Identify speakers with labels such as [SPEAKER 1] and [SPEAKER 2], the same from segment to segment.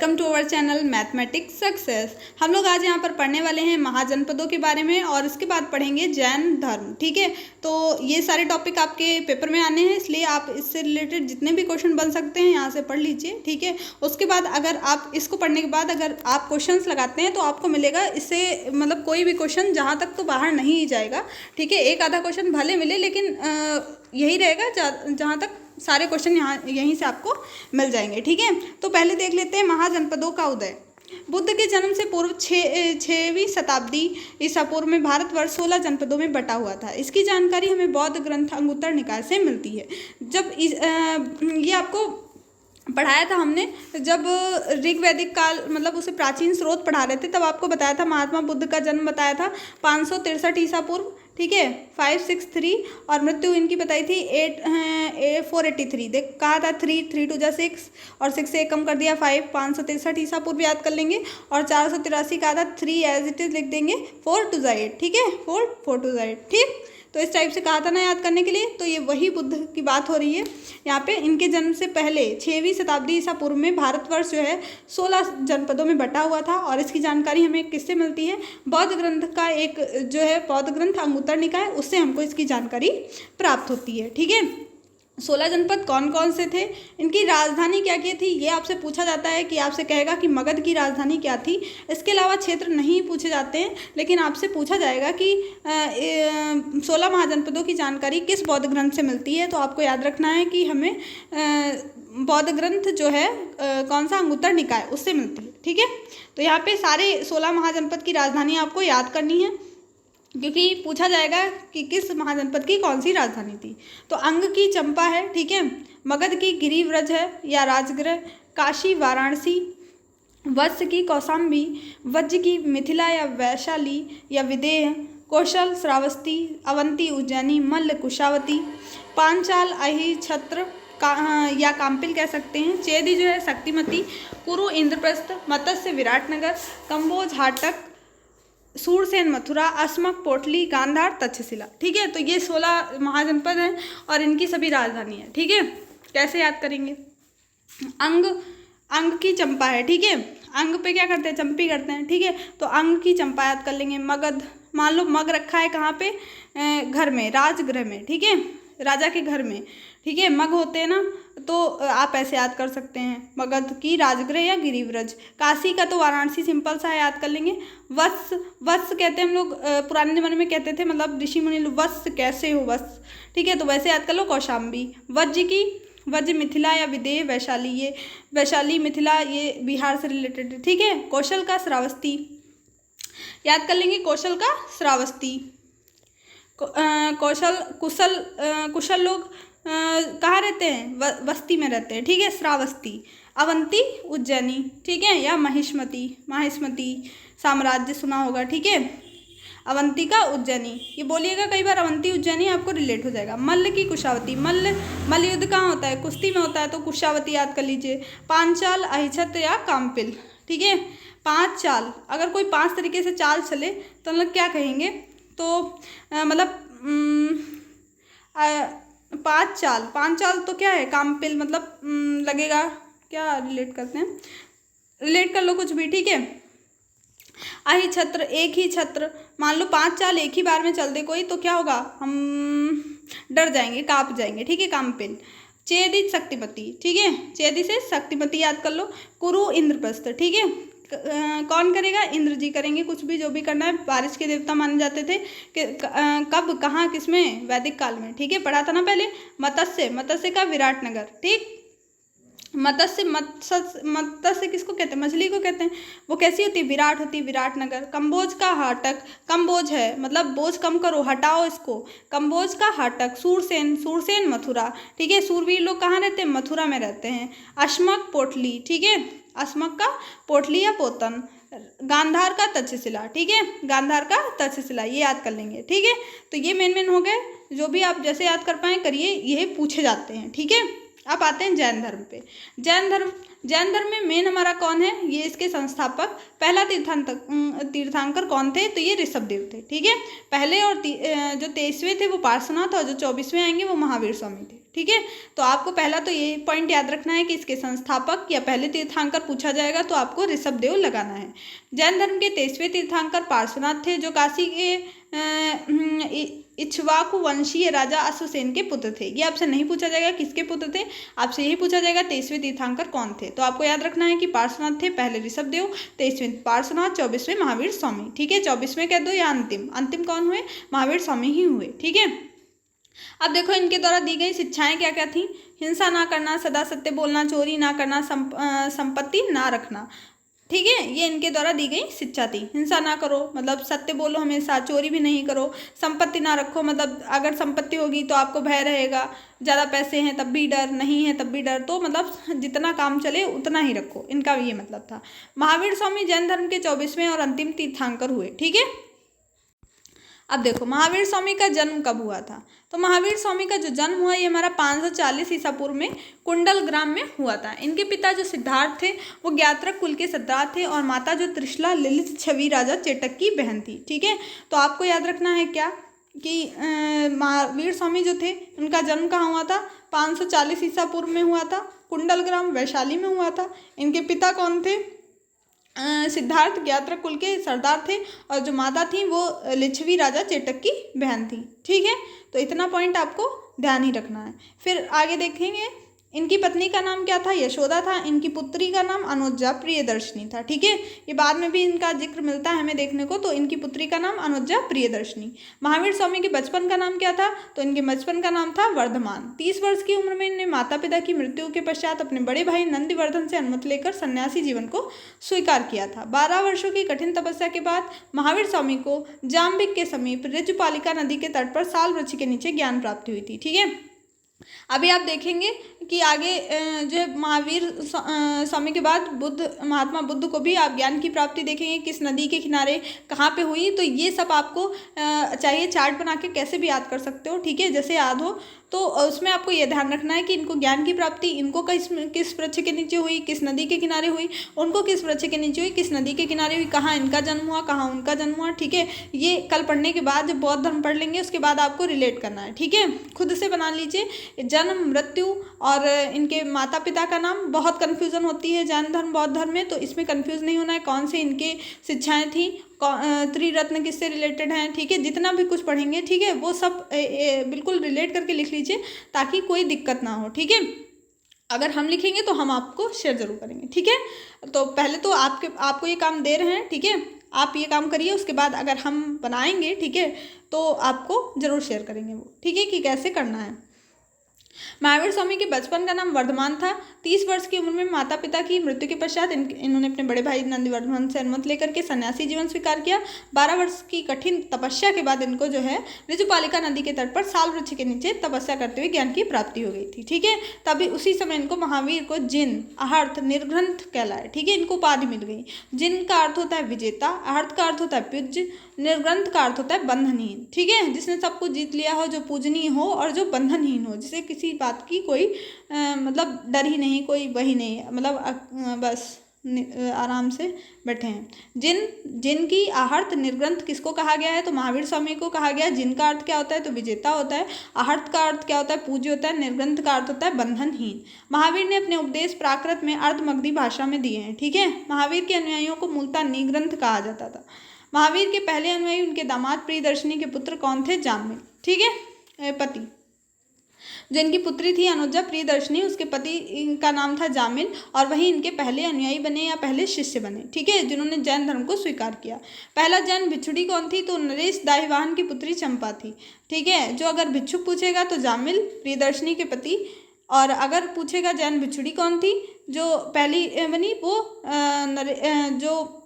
[SPEAKER 1] Welcome to our channel mathematics success. हम लोग आज यहाँ पर पढ़ने वाले हैं महाजनपदों के बारे में और उसके बाद पढ़ेंगे जैन धर्म। ठीक है, तो ये सारे टॉपिक आपके पेपर में आने हैं, इसलिए आप इससे रिलेटेड जितने भी क्वेश्चन बन सकते हैं यहाँ से पढ़ लीजिए। ठीक है, उसके बाद अगर आप इसको पढ़ने के बाद अगर आप क्वेश्चंस लगाते हैं तो आपको मिलेगा इससे मतलब कोई भी क्वेश्चन जहाँ तक तो बाहर नहीं जाएगा। ठीक है, एक आधा क्वेश्चन भले मिले लेकिन यही रहेगा जहाँ तक सारे क्वेश्चन यहीं से आपको मिल जाएंगे। ठीक है, तो पहले देख लेते हैं महाजनपदों का उदय। बुद्ध के जन्म से पूर्व 6वीं शताब्दी ईसा पूर्व में भारतवर्ष 16 जनपदों में बटा हुआ था। इसकी जानकारी हमें बौद्ध ग्रंथ अंगुत्तर निकाय से मिलती है। जब ये आपको पढ़ाया था हमने, जब ऋग्वैदिक काल मतलब उसे प्राचीन स्रोत पढ़ा रहे थे तब आपको बताया था महात्मा बुद्ध का जन्म बताया था 563 ईसा पूर्व। ठीक है, 563 और मृत्यु इनकी बताई थी 483। देख कहा था 3 2 6 और 6 से 1 कम कर दिया 5, 563 ईसा पूर्व याद कर लेंगे और 483 कहा था 3 एज इट इज लिख देंगे 4 2 8। ठीक है, 4 2 8। ठीक, तो इस टाइप से कहा था ना याद करने के लिए। तो ये वही बुद्ध की बात हो रही है यहाँ पे। इनके जन्म से पहले 6वीं शताब्दी ईसा पूर्व में भारतवर्ष जो है 16 जनपदों में बटा हुआ था और इसकी जानकारी हमें किससे मिलती है? बौद्ध ग्रंथ का एक जो है बौद्ध ग्रंथ अंगुत्तर निकाय, उससे हमको इसकी जानकारी प्राप्त होती है। ठीक है, 16 जनपद कौन कौन से थे, इनकी राजधानी क्या क्या थी, ये आपसे पूछा जाता है कि आपसे कहेगा कि मगध की राजधानी क्या थी। इसके अलावा क्षेत्र नहीं पूछे जाते हैं, लेकिन आपसे पूछा जाएगा कि 16 महाजनपदों की जानकारी किस बौद्ध ग्रंथ से मिलती है। तो आपको याद रखना है कि हमें बौद्ध ग्रंथ जो है कौन सा अंगुत्तर निकाय, उससे मिलती है। ठीक है, तो यहाँ पे सारे 16 महाजनपद की राजधानी आपको याद करनी है क्योंकि पूछा जाएगा कि किस महाजनपद की कौन सी राजधानी थी। तो अंग की चंपा है, ठीक है, मगध की गिरिव्रज है या राजगृह, काशी वाराणसी, वत्स की कौशाम्बी, वज्र की मिथिला या वैशाली या विदेह, कौशल श्रावस्ती, अवंती उज्जैनी, मल्ल कुशावती, पांचाल अहि छत्र या काम्पिल कह सकते हैं, चेदी जो है शक्तिमती, कुरु इंद्रप्रस्थ, मत्स्य विराटनगर, कंबोज हाटक, सूरसेन मथुरा, अस्मक पोटली, गांधार तक्षशिला। ठीक है, तो ये 16 महाजनपद हैं और इनकी सभी राजधानी है। ठीक है, कैसे याद करेंगे? अंग की चंपा है। ठीक है, अंग पे क्या करते हैं? चंपी करते हैं। ठीक है, तो अंग की चंपा याद कर लेंगे। मगध, मान लो मग रखा है कहाँ पे? घर में, राजगृह में। ठीक है, राजा के घर में। ठीक है, मग होते हैं ना, तो आप ऐसे याद कर सकते हैं, मगध की राजगृह या गिरिव्रज। काशी का तो वाराणसी सिंपल सा याद कर लेंगे। वत्स कहते हैं हम लोग, पुराने ज़माने में कहते थे, मतलब ऋषि मुनि लोग, वत्स कैसे हो वत्स। ठीक है, तो वैसे याद कर लो। कौशाम्बी, वज्र मिथिला या विदेह, वैशाली, ये वैशाली मिथिला ये बिहार से रिलेटेड है। ठीक है, कौशल का श्रावस्ती याद कर लेंगे, कौशल का श्रावस्ती। कुशल लोग कहाँ रहते हैं? बस्ती में रहते हैं। ठीक है, श्रावस्ती। अवंती उज्जैनी, ठीक है, या माहिष्मती साम्राज्य सुना होगा। ठीक है, अवंती का उज्जैनी, ये बोलिएगा कई बार, अवंती उज्जैनी आपको रिलेट हो जाएगा। मल्ल की कुशावती, मल्ल युद्ध कहाँ होता है? कुश्ती में होता है, तो कुशावती याद कर लीजिए। पांचाल अहिछत्र या काम्पिल। ठीक है, 5 चाल, अगर कोई 5 तरीके से चाल चले तो हम लोग क्या कहेंगे? तो मतलब 5 चाल तो क्या है? काम्पिल मतलब लगेगा क्या, रिलेट करते हैं, रिलेट कर लो कुछ भी। ठीक है, अहि छत्र, एक ही छत्र, मान लो 5 चाल एक ही बार में चल दे कोई तो क्या होगा? हम डर जाएंगे, कांप जाएंगे। ठीक है, काम्पिल। चेदी शक्तिमती, ठीक है, चेदी से शक्तिमती याद कर लो। कुरु इंद्रप्रस्थ, ठीक है, कौन करेगा? इंद्र जी करेंगे कुछ भी जो भी करना है। बारिश के देवता माने जाते थे कि कब कहाँ किसमें? वैदिक काल में। ठीक है, पढ़ा था ना पहले। मत्स्य का विराटनगर। ठीक, मत्स्य किसको कहते हैं? मछली को कहते हैं। वो कैसी होती है? विराट होती है, विराटनगर। कंबोज का हाटक, कंबोज है मतलब बोझ कम करो, हटाओ इसको। कंबोज का हाटक। सूरसेन मथुरा। ठीक है, सूरवीर लोग कहाँ रहते हैं? मथुरा में रहते हैं। अस्मक पोटली, ठीक है, अस्मक का पोटली या पोतन। गांधार का तक्षशिला। ठीक है, गांधार का तक्षशिला, ये याद कर लेंगे। ठीक है, तो ये मेन हो गए, जो भी आप जैसे याद कर पाए करिए, ये पूछे जाते हैं। ठीक है, अब आते हैं जैन धर्म पे। जैन धर्म में मेन हमारा कौन है? ये इसके संस्थापक, पहला तीर्थंकर कौन थे? तो ये ऋषभदेव थे। ठीक है, पहले और जो 23वें थे वो पार्श्वनाथ और जो 24वें आएंगे वो महावीर स्वामी थे। ठीक है। तो आपको पहला तो ये पॉइंट याद रखना है कि इसके संस्थापक या पहले तीर्थंकर पूछा जाएगा तो आपको ऋषभदेव लगाना है। जैन धर्म के 23वें तीर्थंकर पार्श्वनाथ थे, जो काशी के इक्ष्वाकु वंशीय राजा अश्वसेन के पुत्र थे। ये आपसे नहीं पूछा जाएगा किसके पुत्र थे, आपसे यही पूछा जाएगा 23वें तीर्थंकर कौन थे। तो आपको याद रखना है कि पार्श्वनाथ थे, पहले ऋषभदेव, 23वें पार्श्वनाथ, 24वें महावीर स्वामी। ठीक है, 24वें कह दो या अंतिम कौन हुए, महावीर स्वामी ही हुए। ठीक है। अब देखो इनके द्वारा दी गई शिक्षाएं क्या क्या थी। हिंसा ना करना, सदा सत्य बोलना, चोरी ना करना, संपत्ति ना रखना। ठीक है, ये इनके द्वारा दी गई शिक्षा थी। हिंसा ना करो मतलब सत्य बोलो हमेशा, चोरी भी नहीं करो, संपत्ति ना रखो मतलब अगर संपत्ति होगी तो आपको भय रहेगा, ज़्यादा पैसे हैं तब भी डर, नहीं है तब भी डर, तो मतलब जितना काम चले उतना ही रखो, इनका ये मतलब था। महावीर स्वामी जैन धर्म के 24वें और अंतिम तीर्थंकर हुए। ठीक है। अब देखो महावीर स्वामी का जन्म कब हुआ था। तो महावीर स्वामी का जो जन्म हुआ ये हमारा 540 ईसा पूर्व में कुंडल ग्राम में हुआ था। इनके पिता जो सिद्धार्थ थे वो ज्ञात्रक कुल के सरदार थे और माता जो त्रिशला ललित छवि राजा चेटक की बहन थी। ठीक है। तो आपको याद रखना है क्या कि महावीर स्वामी जो थे उनका जन्म कहाँ हुआ था, 540 ईसा पूर्व में हुआ था, कुंडल ग्राम वैशाली में हुआ था। इनके पिता कौन थे, सिद्धार्थ ज्ञात्रक कुल के सरदार थे और जो माता थी वो लिच्छवी राजा चेटक की बहन थी। ठीक है। तो इतना पॉइंट आपको ध्यान ही रखना है। फिर आगे देखेंगे इनकी पत्नी का नाम क्या था, यशोदा था। इनकी पुत्री का नाम अनुजा प्रियदर्शनी था। ठीक है, ये बाद में भी इनका जिक्र मिलता है हमें देखने को। तो इनकी पुत्री का नाम अनुजा प्रियदर्शनी। महावीर स्वामी के बचपन का नाम क्या था, तो इनके बचपन का नाम था वर्धमान। 30 वर्ष की उम्र में इन्हें माता पिता की मृत्यु के पश्चात अपने बड़े भाई नंदिवर्धन से अनुमति लेकर सन्यासी जीवन को स्वीकार किया था। 12 वर्षों की कठिन तपस्या के बाद महावीर स्वामी को जाम्बिक के समीप ऋजुपालिका नदी के तट पर साल वृक्ष के नीचे ज्ञान प्राप्ति हुई थी। ठीक है। अभी आप देखेंगे कि आगे जो है महावीर स्वामी के बाद महात्मा बुद्ध को भी आप ज्ञान की प्राप्ति देखेंगे, किस नदी के किनारे कहाँ पे हुई। तो ये सब आपको चाहिए चार्ट बना के कैसे भी याद कर सकते हो। ठीक है, जैसे याद हो तो उसमें आपको ये ध्यान रखना है कि इनको ज्ञान की प्राप्ति इनको किस वृक्ष के नीचे हुई, किस नदी के किनारे हुई, उनको किस वृक्ष के नीचे हुई, किस नदी के किनारे हुई, कहाँ इनका जन्म हुआ, कहाँ उनका जन्म हुआ। ठीक है, ये कल पढ़ने के बाद जब बौद्ध धर्म पढ़ लेंगे उसके बाद आपको रिलेट करना है। ठीक है, खुद से बना लीजिए। जन्म, मृत्यु और इनके माता पिता का नाम, बहुत कन्फ्यूज़न होती है जैन धर्म बौद्ध धर्म में, तो इसमें कन्फ्यूज़ नहीं होना है। कौन से इनके शिक्षाएँ थी, त्रिरत्न किससे रिलेटेड हैं। ठीक है, जितना भी कुछ पढ़ेंगे ठीक है वो सब बिल्कुल रिलेट करके लिख लीजिए ताकि कोई दिक्कत ना हो। ठीक है, अगर हम लिखेंगे तो हम आपको शेयर जरूर करेंगे। ठीक है, तो पहले तो आपको ये काम दे रहे हैं। ठीक है, आप ये काम करिए, उसके बाद अगर हम बनाएंगे ठीक है तो आपको ज़रूर शेयर करेंगे वो। ठीक है, कि कैसे करना है। महावीर स्वामी के बचपन का नाम वर्धमान था। 30 वर्ष की उम्र में माता पिता की मृत्यु के पश्चात इन्होंने अपने बड़े भाई नंदिवर्धन से अनुमति लेकर के सन्यासी जीवन स्वीकार किया। 12 वर्ष की कठिन तपस्या के बाद इनको जो है ऋजुपालिका नदी के तट पर साल वृक्ष के नीचे तपस्या करते हुए ज्ञान की प्राप्ति हो गई थी। ठीक है, तभी उसी समय इनको महावीर को जिन, अहर्थ, निर्ग्रंथ कहलाए। ठीक है, इनको उपाधि मिल गई। जिन का अर्थ होता है विजेता, अहर्थ का अर्थ होता है पूज्य, निर्ग्रंथ का अर्थ होता है बंधनहीन। ठीक है, जिसने सब कुछ जीत लिया हो, जो पूजनीय हो और जो बंधनहीन हो, जिसे किसी बात की कोई मतलब डर ही नहीं, कोई वही नहीं, मतलब बस आराम से बैठे हैं। जिन की आहर्त निर्ग्रंथ किसको कहा गया है, तो महावीर स्वामी को कहा गया है। जिन का अर्थ क्या होता है, तो विजेता होता है। आहर्त का अर्थ क्या होता है, पूज्य होता है। निर्ग्रंथ का अर्थ होता है बंधनहीन। महावीर ने अपने उपदेश प्राकृत में अर्धमगधी भाषा में दिए हैं। ठीक है, महावीर के अनुयायियों को मूलतः निग्रंथ कहा जाता था। महावीर के पहले अनुयायी उनके दामाद प्रियदर्शनी के पुत्र कौन थे, जामिल। ठीक है, पति जो इनकी पुत्री थी अनुजा प्रियदर्शनी, उसके पति का नाम था जामिल और वही इनके पहले अनुयायी बने या पहले शिष्य बने। ठीक है, जिन्होंने जैन धर्म को स्वीकार किया। पहला जैन भिक्षुड़ी कौन थी, तो नरेश दाहिवाहन की पुत्री चंपा थी। ठीक है, जो अगर भिक्षुक पूछेगा तो जामिल प्रियदर्शनी के पति, और अगर पूछेगा जैन भिक्षुड़ी कौन थी जो पहली बनी, वो जो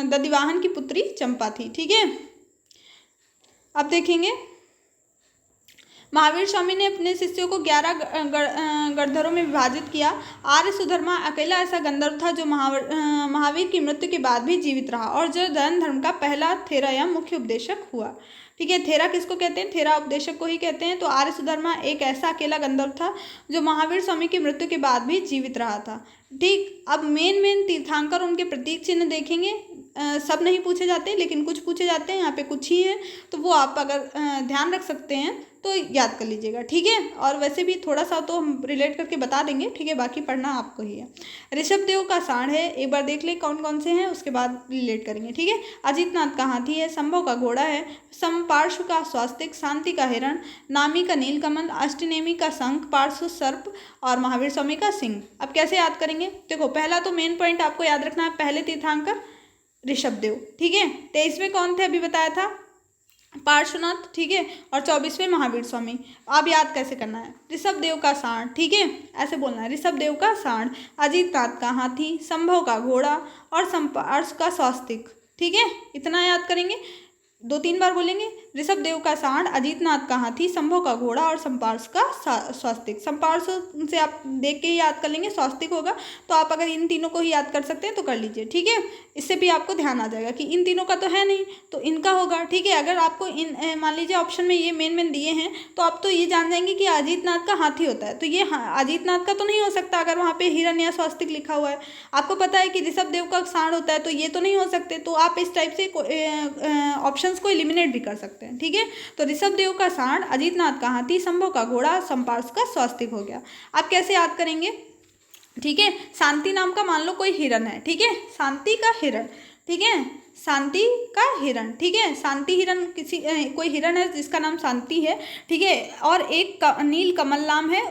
[SPEAKER 1] दधिवाहन की पुत्री चंपा थी। ठीक है, अब देखेंगे महावीर स्वामी ने अपने शिष्यों को 11 गणधरों में विभाजित किया। आर्य सुधर्मा अकेला ऐसा गंधर्व था जो महावीर की मृत्यु के बाद भी जीवित रहा और जो जैन धर्म का पहला थेरा या मुख्य उपदेशक हुआ। ठीक है, थेरा किसको कहते हैं, थेरा उपदेशक को ही कहते हैं। तो आर्य सुधर्मा एक ऐसा अकेला गंधर्व था जो महावीर स्वामी की मृत्यु के बाद भी जीवित रहा था। ठीक, अब मेन तीर्थंकर उनके प्रतीक चिन्ह देखेंगे। सब नहीं पूछे जाते, लेकिन कुछ पूछे जाते हैं, यहाँ पे कुछ ही हैं, तो वो आप अगर ध्यान रख सकते हैं तो याद कर लीजिएगा, ठीक है। और वैसे भी थोड़ा सा तो हम रिलेट करके बता देंगे, ठीक है, बाकी पढ़ना आपको ही है। ऋषभ देव का सांड है, एक बार देख ले कौन कौन से हैं, उसके बाद रिलेट करेंगे, ठीक है। अजीतनाथ का हाथी है, संभव का घोड़ा है, समपार्श्व का स्वास्तिक, शांति का हिरण, नामी का नीलकमल, अष्टनेमी का शंख, पार्श्व सर्प और महावीर स्वामी का सिंह। अब कैसे याद करेंगे? देखो, पहला तो मेन पॉइंट आपको याद रखना है, पहले तीर्थंकर ऋषभ देव, ठीक है। 23वें कौन थे अभी बताया था? पार्श्वनाथ, ठीक है। और 24वें महावीर स्वामी। अब याद कैसे करना है? ऋषभ देव का सांड, ठीक है, ऐसे बोलना है, ऋषभ देव का सांड, अजीतनाथ का हाथी, संभव का घोड़ा और संपार्श्व का स्वास्तिक, ठीक है। इतना याद करेंगे, 2-3 बार बोलेंगे, ऋषभ देव का सांड, अजीतनाथ का हाथी, संभव का घोड़ा और संपार्श्व का स्वास्तिक। संपार्श्व से आप देख के ही याद कर लेंगे, स्वास्तिक होगा, तो आप अगर इन तीनों को ही याद कर सकते हैं तो कर लीजिए, ठीक है। इससे भी आपको ध्यान आ जाएगा कि इन तीनों का तो है नहीं, तो इनका होगा, ठीक है। अगर आपको इन मान लीजिए ऑप्शन में ये मेन दिए हैं, तो आप तो ये जान जाएंगे कि अजीतनाथ का हाथी होता है, तो ये अजीतनाथ का तो नहीं हो सकता अगर वहाँ पे हिरण या स्वास्तिक लिखा हुआ है। आपको पता है कि ऋषभ देव का सांड होता है, तो ये तो नहीं हो सकते, तो आप इस टाइप से ऑप्शंस को एलिमिनेट भी कर सकते हैं, ठीक है। तो ऋषभ देव का सांड, अजीतनाथ का हाथी, संभव का घोड़ा, संपार्श्व का स्वास्तिक हो गया। आप कैसे याद करेंगे? ठीक है, शांति नाम का मान लो कोई हिरण है, ठीक है, शांति का हिरण, ठीक है, शांति का हिरण, ठीक है। शांति हिरण किसी कोई हिरण है जिसका नाम शांति है, ठीक है। और एक नील कमल नाम है,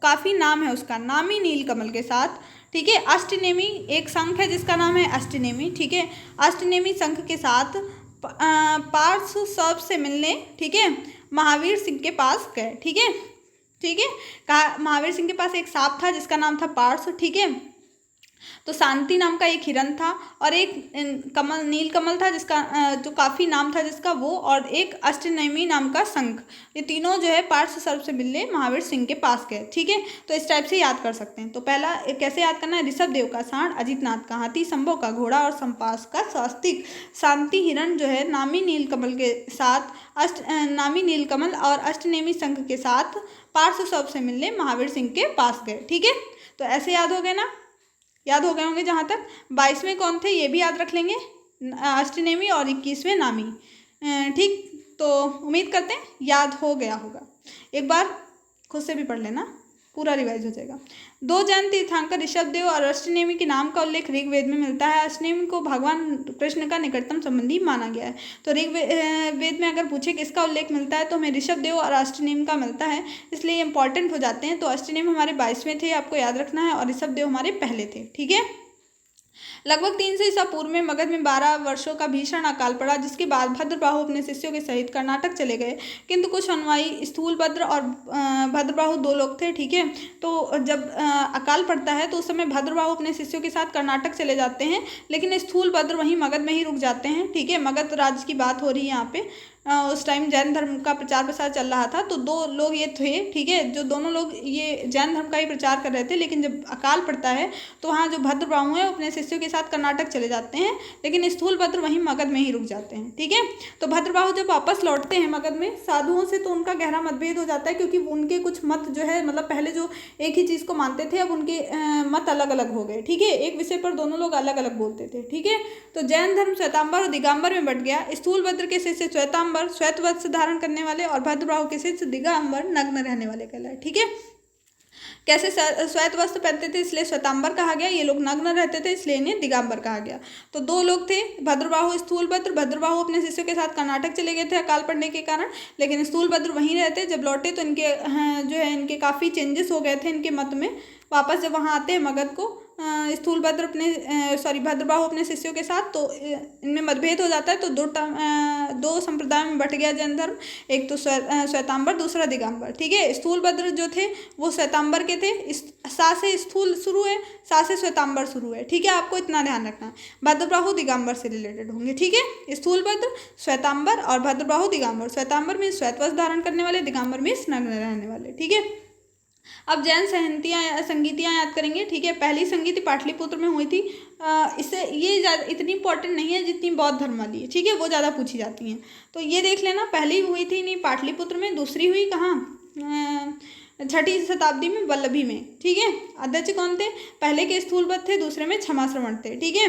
[SPEAKER 1] काफ़ी नाम है उसका, नामी नील कमल के साथ, ठीक है। अष्टनेमी एक शंख है जिसका नाम है अष्टनेमी, ठीक है। अष्टनेमी शंख के साथ पार्श्व सर्प से मिलने, ठीक है, महावीर सिंह के पास गए, ठीक है, ठीक है। कहा महावीर सिंह के पास एक सांप था जिसका नाम था पार्श्व, ठीक है। तो शांति नाम का एक हिरण था, और एक कमल नील कमल था जिसका जो काफ़ी नाम था जिसका वो, और एक अष्टनेमी नाम का शंख। ये तीनों जो है पार्श्व सर्प से मिलने महावीर सिंह के पास गए, ठीक है। तो इस टाइप से याद कर सकते हैं। तो पहला कैसे याद करना है? ऋषभ देव का सांड, अजीतनाथ का हाथी, संभव का घोड़ा और संपार्श्व का स्वास्तिक। शांति हिरण जो है नामी नील कमल के साथ नामी नील कमल और अष्टनेमी शंख के साथ पार्श्व सर्प से मिलने महावीर सिंह के पास गए, ठीक है। तो ऐसे याद हो गए ना? याद हो गए होंगे जहाँ तक। 22वें कौन थे ये भी याद रख लेंगे, अष्टनेमी, और 21वें नामी, ठीक। तो उम्मीद करते हैं याद हो गया होगा। एक बार खुद से भी पढ़ लेना, पूरा रिवाइज हो जाएगा। 2 जैन तीर्थंकर ऋषभ देव और अष्टनेमी के नाम का उल्लेख ऋग्वेद में मिलता है। अष्टनेमी को भगवान कृष्ण का निकटतम संबंधी माना गया है। तो ऋग्वेद में अगर पूछे किसका उल्लेख मिलता है तो हमें ऋषभ देव और अष्टनेमी का मिलता है, इसलिए इंपॉर्टेंट हो जाते हैं। तो अष्टनेमी हमारे 22वें थे, आपको याद रखना है, और ऋषभ देव हमारे पहले थे, ठीक है। लगभग 300 ईसा पूर्व में मगध में 12 वर्षों का भीषण अकाल पड़ा, जिसके बाद भद्रबाहु अपने शिष्यों के सहित कर्नाटक चले गए। किंतु कुछ अनुयायी स्थूलभद्र और भद्रबाहु 2 लोग थे, ठीक है। तो जब अकाल पड़ता है तो उस समय भद्रबाहु अपने शिष्यों के साथ कर्नाटक चले जाते हैं, लेकिन स्थूलभद्र वहीं मगध में ही रुक जाते हैं, ठीक है। मगध राज्य की बात हो रही है यहाँ पे। उस टाइम जैन धर्म का प्रचार प्रसार चल रहा था, तो 2 लोग ये थे, ठीक है, जो दोनों लोग ये जैन धर्म का ही प्रचार कर रहे थे। लेकिन जब अकाल पड़ता है तो वहाँ जो भद्रबाहु है अपने शिष्यों के साथ कर्नाटक चले जाते हैं, लेकिन स्थूलभद्र वहीं मगध में ही रुक जाते हैं, ठीक है। तो भद्रबाहु जब वापस लौटते हैं मगध में साधुओं से, तो उनका गहरा मतभेद हो जाता है, क्योंकि उनके कुछ मत जो है, मतलब पहले जो एक ही चीज़ को मानते थे, अब उनके मत अलग अलग हो गए, ठीक है। एक विषय पर दोनों लोग अलग अलग बोलते थे, ठीक है। तो जैन धर्म श्वेतांबर और दिगंबर में बट गया। स्थूलभद्र के शिष्य श्वेतांबर श्वेत वस्त्र धारण करने वाले, और भद्रबाहु के शिष्य दिगंबर नग्न रहने वाले कहलाए, ठीक है। कैसे श्वेत वस्त्र पहनते थे इसलिए श्वेतांबर कहा गया, ये लोग नग्न रहते थे इसलिए इन्हें दिगंबर कहा गया। तो 2 लोग थे, भद्रबाहु स्थूलभद्र। भद्रबाहु अपने शिष्यों के साथ कर्नाटक चले गए थे अकाल पड़ने के कारण, लेकिन स्थूलभद्र वहीं रहते। जब लौटे तो इनके जो है इनके काफ़ी चेंजेस हो गए थे इनके मत में। वापस जब वहाँ आते हैं मगध को, स्थूलभद्र भद्रबाहु अपने शिष्यों के साथ, तो इनमें मतभेद हो जाता है। तो 2 संप्रदाय में बट गया जैन धर्म, एक तो श्वेतांबर, दूसरा दिगंबर, ठीक है। स्थूलभद्र जो थे वो श्वेतांबर के थे, सा से स्थूल शुरू है, सा से श्वेतांबर शुरू है, ठीक है। आपको इतना ध्यान रखना है, भद्रबाहु दिगंबर से रिलेटेड होंगे, ठीक है। स्थूलभद्र श्वेतांबर और भद्रबाहु दिगंबर। श्वेतांबर में श्वेत वस्त्र धारण करने वाले, दिगंबर में नग्न रहने वाले, ठीक है। अब जैन संगीतियाँ याद करेंगे, ठीक है। पहली संगीति पाटलिपुत्र में हुई थी। इससे ये ज़्यादा इतनी इंपॉर्टेंट नहीं है जितनी बौद्ध धर्म वाली है, ठीक है, वो ज़्यादा पूछी जाती हैं। तो ये देख लेना, पहली हुई थी नहीं पाटलिपुत्र में, दूसरी हुई कहाँ? 6ठी शताब्दी में वल्लभी में, ठीक है। अध्यक्ष कौन थे? पहले के स्थूलभद्र थे, दूसरे में क्षमा श्रवण थे, ठीक है।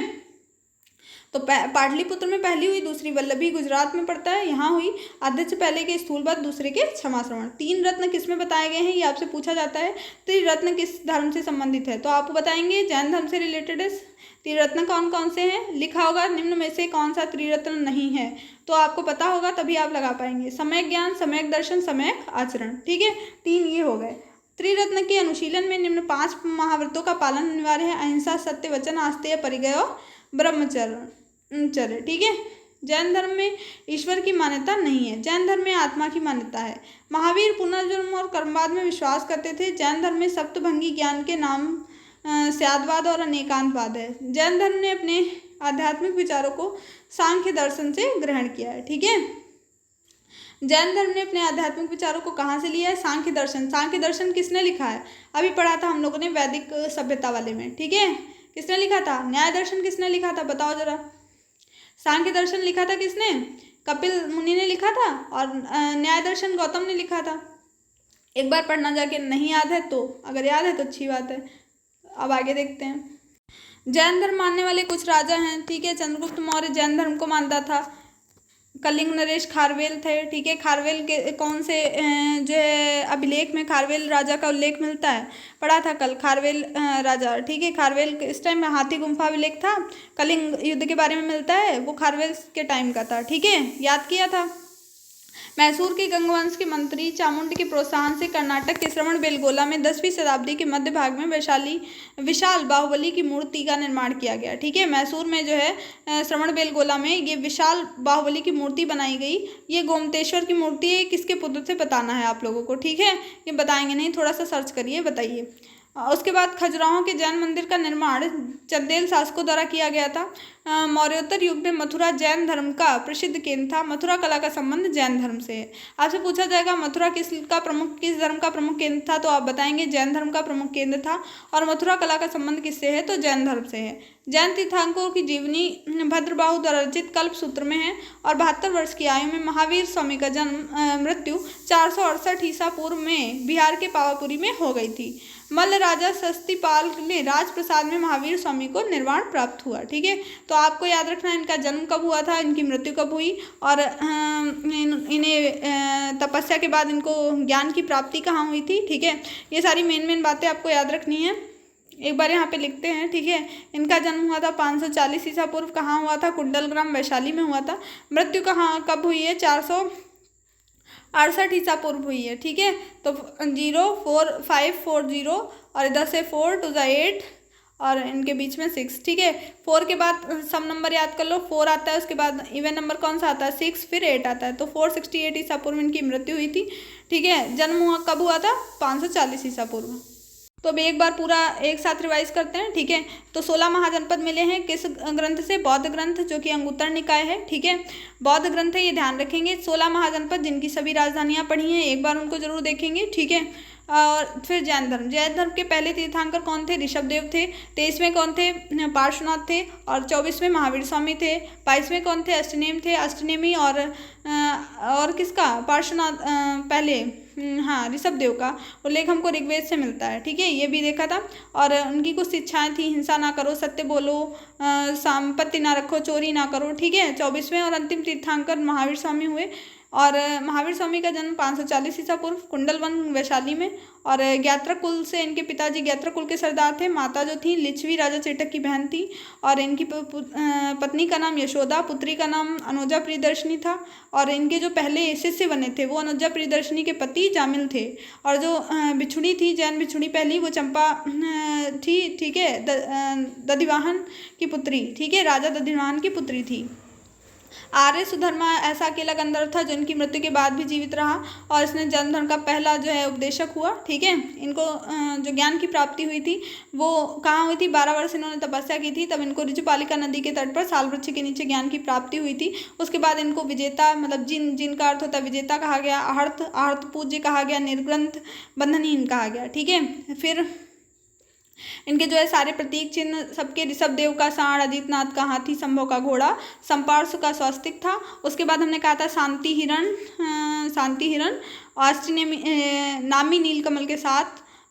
[SPEAKER 1] तो पाटलिपुत्र में पहली हुई, दूसरी वल्लभी गुजरात में पड़ता है, यहाँ हुई। अध्यक्ष पहले के स्थूलबद्ध, दूसरे के क्षमा श्रवण। 3 रत्न किस में बताए गए हैं, ये आपसे पूछा जाता है। त्रिरत्न किस धर्म से संबंधित है, तो आपको बताएंगे जैन धर्म से रिलेटेड है। त्रिरत्न कौन कौन से हैं, लिखा होगा निम्न में से कौन सा त्रिरत्न नहीं है, तो आपको पता होगा तभी आप लगा पाएंगे। सम्यक ज्ञान, सम्यक दर्शन, सम्यक आचरण, ठीक है, 3 ये हो गए। त्रिरत्न के अनुशीलन में निम्न 5 महाव्रतों का पालन अनिवार्य है। अहिंसा, सत्य, वचन, आस्तेय, परिग्रह और ब्रह्मचर्य, ठीक है। जैन धर्म में ईश्वर की मान्यता नहीं है, जैन धर्म में आत्मा की मान्यता है। महावीर पुनर्जन्म और कर्मवाद में विश्वास करते थे। जैन धर्म में सप्तभंगी ज्ञान के नाम स्यादवाद और अनेकांतवाद है। जैन धर्म ने अपने आध्यात्मिक विचारों को सांख्य दर्शन से ग्रहण किया है, ठीक है। जैन धर्म ने अपने आध्यात्मिक विचारों को कहाँ से लिया है, सांख्य दर्शन। सांख्य दर्शन किसने लिखा है, अभी पढ़ा था हम लोगों ने वैदिक सभ्यता वाले में, ठीक है। किसने लिखा था, न्याय दर्शन किसने लिखा था, बताओ जरा। सांख्य दर्शन लिखा था किसने, कपिल मुनि ने लिखा था, और न्याय दर्शन गौतम ने लिखा था। एक बार पढ़ना जाके, नहीं याद है तो, अगर याद है तो अच्छी बात है। अब आगे देखते हैं। जैन धर्म मानने वाले कुछ राजा हैं, ठीक है। चंद्रगुप्त मौर्य जैन धर्म को मानता था। कलिंग नरेश खारवेल थे, ठीक है। खारवेल के कौन से जो है अभिलेख में खारवेल राजा का उल्लेख मिलता है, पढ़ा था कल, खारवेल राजा, ठीक है। खारवेल इस टाइम में हाथी गुम्फा अभिलेख था। कलिंग युद्ध के बारे में मिलता है, वो खारवेल के टाइम का था, ठीक है, याद किया था। मैसूर के गंगवंश के मंत्री चामुंड के प्रोत्साहन से कर्नाटक के श्रवणबेलगोला में 10वीं शताब्दी के मध्य भाग में विशाल बाहुबली की मूर्ति का निर्माण किया गया, ठीक है। मैसूर में जो है श्रवणबेलगोला में ये विशाल बाहुबली की मूर्ति बनाई गई। ये गोमतेश्वर की मूर्ति है, किसके पुत्र से बताना है आप लोगों को, ठीक है। ये बताएंगे नहीं, थोड़ा सा सर्च करिए, बताइए। उसके बाद खजुराहो के जैन मंदिर का निर्माण चंदेल शासकों द्वारा किया गया था। मौर्योत्तर युग में मथुरा जैन धर्म का प्रसिद्ध केंद्र था। मथुरा कला का संबंध जैन धर्म से है। आपसे पूछा जाएगा मथुरा किस धर्म का प्रमुख केंद्र था, तो आप बताएंगे जैन धर्म का प्रमुख केंद्र था। और मथुरा कला का संबंध किससे है, तो जैन धर्म से है। जैन तीर्थंकरों की जीवनी भद्रबाहु द्वारा रचित कल्प सूत्र में है। और 72 वर्ष की आयु में महावीर स्वामी का मृत्यु 468 ईसा पूर्व में बिहार के पावापुरी में हो गई थी। मल्ल राजा सस्तीपाल ने राजप्रसाद में महावीर स्वामी को निर्वाण प्राप्त हुआ, ठीक है। तो आपको याद रखना इनका जन्म कब हुआ था, इनकी मृत्यु कब हुई, और इन्हें तपस्या के बाद इनको ज्ञान की प्राप्ति कहाँ हुई थी, ठीक है। ये सारी मेन बातें आपको याद रखनी है। एक बार यहाँ पे लिखते हैं, ठीक है। इनका जन्म हुआ था 540 ईसा पूर्व, कहाँ हुआ था, कुंडलग्राम वैशाली में हुआ था। मृत्यु कब हुई है, 468 ईसा पूर्व हुई है, ठीक है। तो 04540 और इधर से 4 to the 8 और इनके बीच में 6, ठीक है। 4 के बाद सब नंबर याद कर लो, 4 आता है, उसके बाद इवन नंबर कौन सा आता है, 6, फिर 8 आता है। तो 468 ईसा पूर्व इनकी मृत्यु हुई थी, ठीक है। जन्म कब हुआ था, 540 ईसा पूर्व। तो अब एक बार पूरा एक साथ रिवाइज करते हैं, ठीक है। तो 16 महाजनपद मिले हैं किस ग्रंथ से, बौद्ध ग्रंथ, जो कि अंगुत्तर निकाय है, ठीक है। बौद्ध ग्रंथ है, ये ध्यान रखेंगे। 16 महाजनपद जिनकी सभी राजधानियां पढ़ी हैं, एक बार उनको जरूर देखेंगे, ठीक है। और फिर जैन धर्म के पहले तीर्थंकर कौन थे, ऋषभदेव थे। 23वें कौन थे, पार्श्वनाथ थे। और 24वें महावीर स्वामी थे। 22वें कौन थे, अष्टनेम थे, अष्टनेमी। और किसका, पार्श्वनाथ पहले, हाँ, ऋषभदेव का उल्लेख हमको ऋग्वेद से मिलता है, ठीक है, ये भी देखा था। और उनकी कुछ शिक्षाएं थी, हिंसा ना करो, सत्य बोलो, संपत्ति ना रखो, चोरी ना करो, ठीक है। 24वें और अंतिम तीर्थंकर महावीर स्वामी हुए। और महावीर स्वामी का जन्म 540 ईसा पूर्व कुंडलवन वैशाली में। और ज्ञात्रा कुल से इनके पिताजी ज्ञात्रा कुल के सरदार थे। माता जो थी लिच्छवी राजा चेटक की बहन थी। और इनकी पत्नी का नाम यशोदा, पुत्री का नाम अनुजा प्रियदर्शनी था। और इनके जो पहले शिष्य बने थे वो अनुजा प्रियदर्शनी के पति जामिल थे। और जो बिछुड़ी थी, जैन बिछुड़ी पहली, वो चंपा थी, ठीक है, दधिवाहन की पुत्री, ठीक है, राजा दधिवाहन की पुत्री थी। आर्य सुधर्मा ऐसा अकेला गंधर्व था जो इनकी मृत्यु के बाद भी जीवित रहा। और इसने जैन धर्म का पहला जो है उपदेशक हुआ, ठीक है। इनको जो ज्ञान की प्राप्ति हुई थी वो कहाँ हुई थी, 12 वर्ष इन्होंने तपस्या की थी, तब इनको ऋजुपालिका नदी के तट पर साल वृक्ष के नीचे ज्ञान की प्राप्ति हुई थी। उसके बाद इनको विजेता, मतलब जिनका अर्थ होता है विजेता कहा गया, आहर्त पूज्य कहा गया, निर्ग्रंथ बंधनहीन कहा गया, ठीक है। फिर इनके जो है सारे प्रतीक चिन्ह सबके, ऋषभदेव का सांड, अजितनाथ का हाथी, संभव का घोड़ा, संपार्श्व का स्वस्तिक था। उसके बाद हमने कहा था शांति हिरण, अष्टनेमी नामी नीलकमल के साथ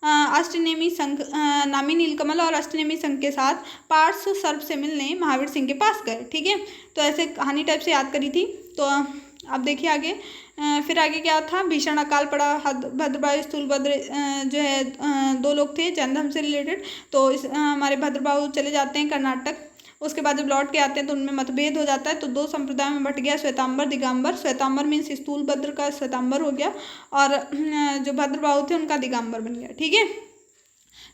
[SPEAKER 1] अष्टनेमी शंख नामी नीलकमल और अष्टनेमी शंख के साथ पार्श्व सर्प से मिलने महावीर सिंह के पास गए। ठीक है, तो ऐसे कहानी टाइप से याद करी थी। तो अब देखिए आगे, फिर आगे क्या था, भीषण अकाल पड़ा, भद्रबाहु स्थूलभद्र जो है 2 लोग थे जैन धर्म से रिलेटेड। तो हमारे भद्रबाहु चले जाते हैं कर्नाटक, उसके बाद जब लौट के आते हैं तो उनमें मतभेद हो जाता है, तो 2 संप्रदायों में बट गया, श्वेतांबर दिगंबर। श्वेतांबर मीन्स स्थूलभद्र का श्वेतांबर हो गया और जो भद्रबाहु थे उनका दिगंबर बन गया। ठीक है,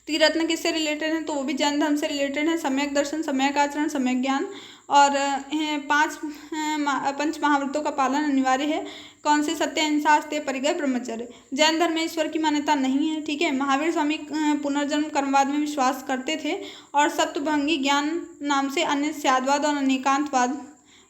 [SPEAKER 1] त्रिरत्न किससे रिलेटेड हैं, तो वो भी जैन धर्म से रिलेटेड है। सम्यक दर्शन, सम्यक आचरण, सम्यक ज्ञान और 5 पंच महाव्रतों का पालन अनिवार्य है। कौन से, सत्य, अहिंसा, अस्तेय, परिग्रह, ब्रह्मचर्य। जैन धर्म में ईश्वर की मान्यता नहीं है। ठीक है, महावीर स्वामी पुनर्जन्म कर्मवाद में विश्वास करते थे और सप्तभंगी ज्ञान नाम से अन्य स्यादवाद और अनेकांतवाद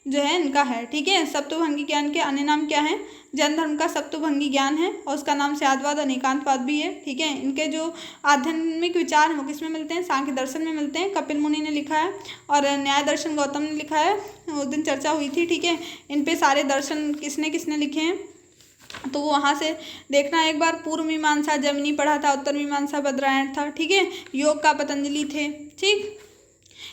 [SPEAKER 1] जो है इनका है। ठीक है, सप्तभंगी ज्ञान के अन्य नाम क्या है, जैन धर्म का सप्तभंगी ज्ञान है और उसका नाम स्यादवाद अनेकांतवाद भी है। ठीक है, इनके जो आध्यात्मिक विचार हैं वो किसमें मिलते हैं, सांख्य दर्शन में मिलते हैं। कपिल मुनि ने लिखा है और न्याय दर्शन गौतम ने लिखा है, उस दिन चर्चा हुई थी। ठीक है, इन पे सारे दर्शन किसने किसने लिखे हैं, तो वो वहाँ से देखना एक बार। पूर्व मीमांसा जैमिनी पढ़ा था, उत्तर मीमांसा बद्रायण था। ठीक है, योग का पतंजलि थे। ठीक,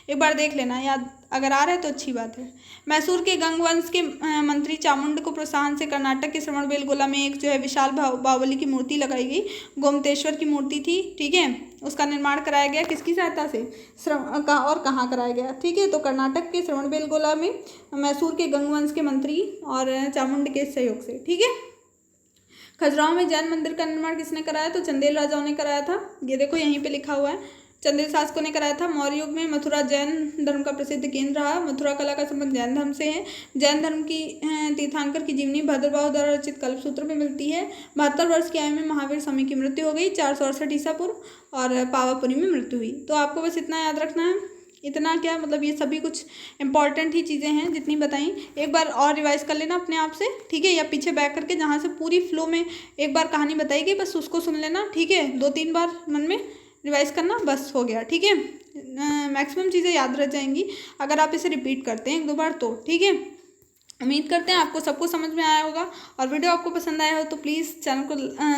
[SPEAKER 1] एक बार देख लेना, याद अगर आ रहा है तो अच्छी बात है। मैसूर के गंग वंश के मंत्री चामुंड को प्रोत्साहन से कर्नाटक के श्रवणबेलगोला में एक जो है विशाल बाहुबली की मूर्ति लगाई गई। गोमतेश्वर की मूर्ति थी। ठीक है, उसका निर्माण कराया गया किसकी सहायता से, और कहाँ कराया गया। ठीक है, तो कर्नाटक के श्रवणबेलगोला में मैसूर के गंग वंश के मंत्री और चामुंड के सहयोग से। ठीक है, खजुराहो में जैन मंदिर का निर्माण किसने कराया, तो चंदेल राजाओं ने कराया था। ये देखो यहीं पे लिखा हुआ है, चंदेल शासकों ने कराया था। मौर्य युग में मथुरा जैन धर्म का प्रसिद्ध केंद्र रहा। मथुरा कला का संबंध जैन धर्म से है। जैन धर्म की तीर्थंकर की जीवनी भद्रबाहु द्वारा रचित कल्पसूत्र में मिलती है। 72 वर्ष की आयु में महावीर स्वामी की मृत्यु हो गई। 468 ईसा पूर्व और पावापुरी में मृत्यु हुई। तो आपको बस इतना याद रखना है। इतना क्या मतलब, ये सभी कुछ इंपॉर्टेंट ही चीज़ें हैं जितनी बताई। एक बार और रिवाइज कर लेना अपने आप से। ठीक है, या पीछे बैक करके जहाँ से पूरी फ्लो में एक बार कहानी बताई गई बस उसको सुन लेना। ठीक है, 2-3 बार मन में रिवाइज करना, बस हो गया। ठीक है, मैक्सिमम चीज़ें याद रह जाएंगी अगर आप इसे रिपीट करते हैं 1-2 बार तो। ठीक है, उम्मीद करते हैं आपको सब कुछ समझ में आया होगा और वीडियो आपको पसंद आया हो तो प्लीज़ चैनल को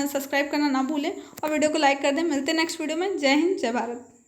[SPEAKER 1] सब्सक्राइब करना ना भूलें और वीडियो को लाइक कर दें। मिलते हैं नेक्स्ट वीडियो में। जय हिंद, जय भारत।